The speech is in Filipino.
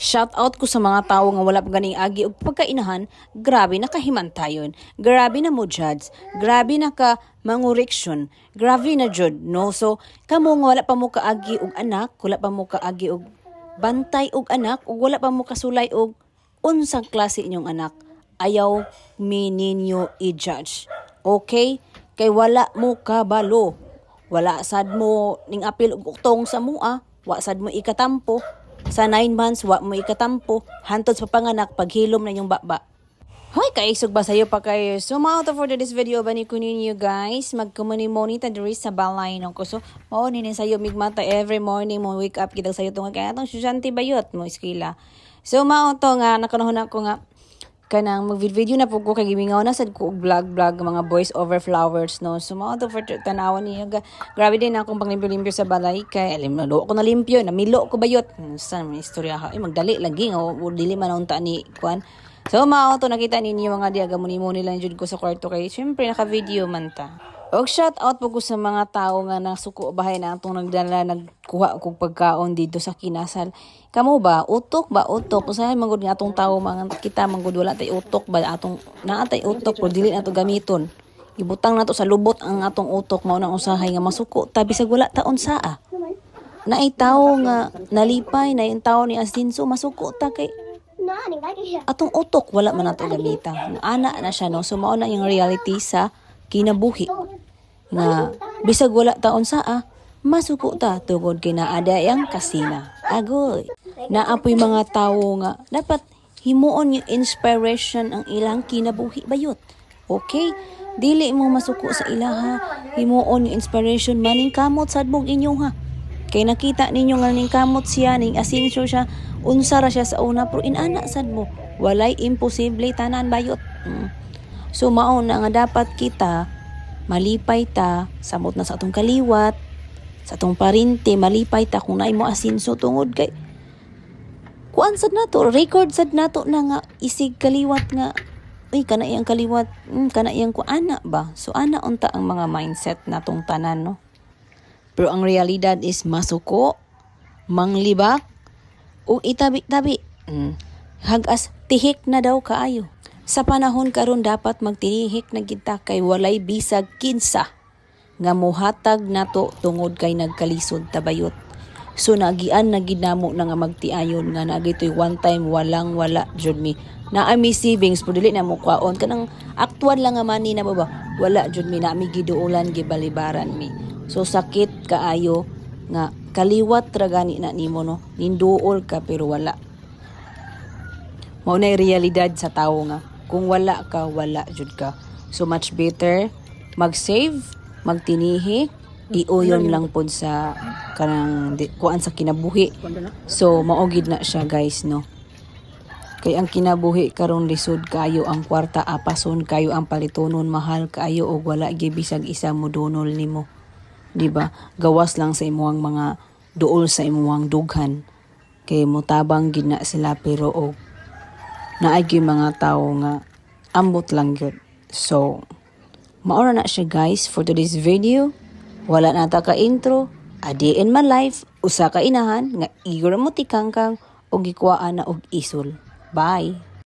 Shout out ko sa mga tao nga wala pa ganing agi og pagkainahan, grabe na kahimantayon, grabe na mo judge, grabe na ka mangureksyon, grabe na jud, no? So, kamo nga wala pa mo kaagi og anak, wala pa mo kaagi og bantay og anak, ug wala pa mo kasulay og unsang klase inyong anak, ayaw mi ninyo i-judge. Okay? Kay wala mo kabalo. Wala sad mo ning apil og utong sa mua, wa sad mo ikatampo. Sa 9 months, wa mo ikatampo. Hantod sa panganak, paghilom na yung baba. Hoy, kaisog ba sa'yo pa kayo? So, mga for this video, bani ko ninyo guys, magkumuni-monita diri sa balay no ko. So, ninin sa'yo, migmata every morning mo wake up, kita sa'yo tunga kaya itong susanti bayot mo, iskila. So, mga to nga, nakanahon ako nga, kanang mag-video na po ko kay gimingaw na sad ko og vlog mga voice over flowers no. So mao to for tanawan niya. Grabe din akong panglimpyo-limpyo sa balay kay alimlo ko na limpyo, namilo ko bayot. Sa istorya ha, magdali lagi nga dili man unta ni kuan. So mao to nakita ninyo mga diaga muni-muni lang jud ko sa kwarto kay syempre naka-video man ta. Og shout out po ko sa mga tao nga nasuko bahay na atong nagdala nagkuha og pagkaon dito sa kinasal. Kamo ba utok ba utok usahay man gud nga atong tawo mga kita man gud wala tay utok ba atong naatay utok pero dili nato gamiton. Ibutang nato sa lubot ang atong utok mao nang usahay nga masuko tabi sa wala taon saa. Naay tawo nga nalipay na yung tawo ni Asinso masuko ta kay atong utok wala man nato gamitan. Ana na siya no so mao na yung reality sa kinabuhi nga bisag wala taon saa masuko ta tungod kay naada yang kasina agoy naapoy mga tawo nga dapat himuon yung inspiration ang ilang kinabuhi bayot okay dili mo masuko sa ilaha himuon yung inspiration maning kamot sad mong inyo ha kay nakita ninyo nga ning kamot siya ning Asinso siya unsa ra siya sa una pero inana sad mo walay imposible tanan bayot so mao na nga dapat kita malipay ta samot na sa atong kaliwat sa atong parinte malipay ta kung naay mo Asinso tungod kay kuan sad nato record sad nato na nga isig kaliwat nga uy kana iyang kaliwat kana iyang kuana ba so ana unta ang mga mindset natong tanan no pero ang realidad is masuko manglibak o itabi-tabi hagas tihik na daw kaayo. Sa panahon karon dapat magtinihik na kita kay walay bisag kinsa nga mohatag nato tungod kay nagkalisod tabayot. So nagian na ginamo na nga magtiayon nga nagitoy one time walang wala jud mi. Naa mi savings pero dili na mo kwaon kanang aktual lang nga money na ba wala jud mi na mi giduulan gibalibaran mi. So sakit kaayo nga kaliwat ra gani na nimo no. Ninduol ka pero wala. Mao na realidad sa tawo nga kung wala ka, wala jud ka. So much better mag-save, magtinihik, iuyon lang pod sa kanang kuan sa kinabuhi. So maugid na siya guys no. Kay ang kinabuhi karon lisod kayo ang kwarta apason kayo ang palitonon mahal kayo og wala gibisag isa mo donol nimo. Di ba? Gawas lang sa imuhang mga duol sa imuhang dughan. Kay mutabang gid na sila pero og naay mga tao nga ambot lang yun. So, maura na siya guys for today's video. Wala na ta ka intro. A day in my life. Usa ka inahan nga igor mo tikangkang o gikwaan na og isol. Bye!